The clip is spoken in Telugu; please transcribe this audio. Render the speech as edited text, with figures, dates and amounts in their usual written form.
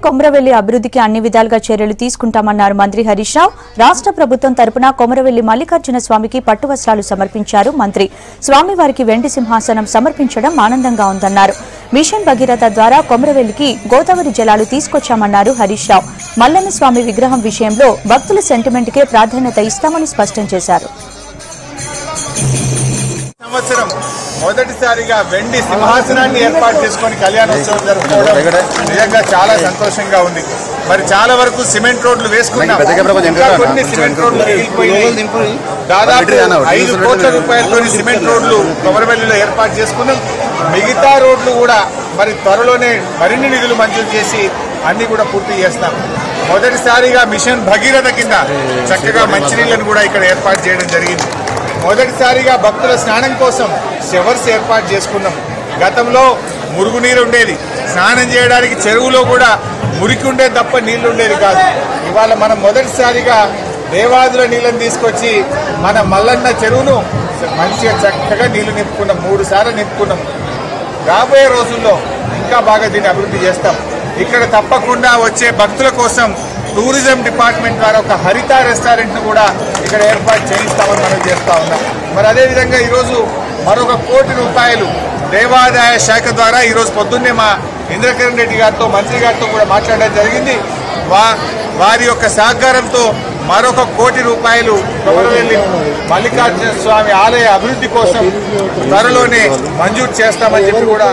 కొమరవెల్లి అభివృద్ధికి అన్ని విధాలుగా చర్యలు తీసుకుంటామన్నారు మంత్రి హరీష్ రావు. రాష్ట్ర ప్రభుత్వం తరపున కొమరవెల్లి మల్లికార్జున స్వామికి పట్టు వస్త్రాలు సమర్పించారు మంత్రి. స్వామివారికి వెండి సింహాసనం సమర్పించడం ఆనందంగా ఉందన్నారు. మిషన్ భగీరథ ద్వారా కొమరవెల్లికి గోదావరి జలాలు తీసుకొచ్చామన్నారు హరీష్ రావు. మల్లన్న స్వామి విగ్రహం విషయంలో భక్తుల సెంటిమెంట్కే ప్రాధాన్యత ఇస్తామని స్పష్టం చేశారు. సంవత్సరం మొదటిసారిగా వెండి సింహాసనాన్ని ఏర్పాటు చేసుకుని కళ్యాణోత్సవం జరుపుకోవడం నిజంగా చాలా సంతోషంగా ఉంది. మరి చాలా వరకు సిమెంట్ రోడ్లు వేసుకున్నాం, కొన్ని సిమెంట్ రోడ్లు మిగిలిపోయి దాదాపు 5 కోట్ల రూపాయలతో సిమెంట్ రోడ్లు కొమరవెల్లిలో ఏర్పాటు చేసుకున్నాం. మిగతా రోడ్లు కూడా మరి త్వరలోనే మరిన్ని నిధులు మంజూరు చేసి అన్ని కూడా పూర్తి చేస్తాం. మొదటిసారిగా మిషన్ భగీరథ కింద చక్కగా మంచినీళ్లను కూడా ఇక్కడ ఏర్పాటు చేయడం జరిగింది. మొదటిసారిగా భక్తుల స్నానం కోసం షవర్స్ ఏర్పాటు చేసుకున్నాం. గతంలో మురుగునీరు ఉండేది, స్నానం చేయడానికి చెరువులో కూడా మురికి ఉండేది తప్ప నీళ్లు ఉండేది కాదు. ఇవాళ మనం మొదటిసారిగా దేవాదుల నీళ్ళని తీసుకొచ్చి మన మల్లన్న చెరువును మంచిగా చక్కగా నీళ్లు నింపుకున్నాం. 3 సార్లు నింపుకున్నాం. రాబోయే రోజుల్లో ఇంకా బాగా దీన్ని అభివృద్ధి చేస్తాం. ఇక్కడ తప్పకుండా వచ్చే భక్తుల కోసం టూరిజం డిపార్ట్మెంట్ ద్వారా ఒక హరిత రెస్టారెంట్ ను కూడా ఇక్కడ ఏర్పాటు చేయిస్తామని మనం చేస్తా ఉన్నాం. మరి అదేవిధంగా ఈరోజు మరొక 1 కోటి రూపాయలు దేవాదాయ శాఖ ద్వారా ఈరోజు పొద్దున్నే మా ఇంద్రకరణ్ రెడ్డి గారితో మంత్రి గారితో కూడా మాట్లాడడం జరిగింది. వారి యొక్క సహకారంతో మరొక 1 కోటి రూపాయలు కొమరవెల్లి మల్లికార్జున స్వామి ఆలయ అభివృద్ధి కోసం త్వరలోనే మంజూరు చేస్తామని చెప్పి కూడా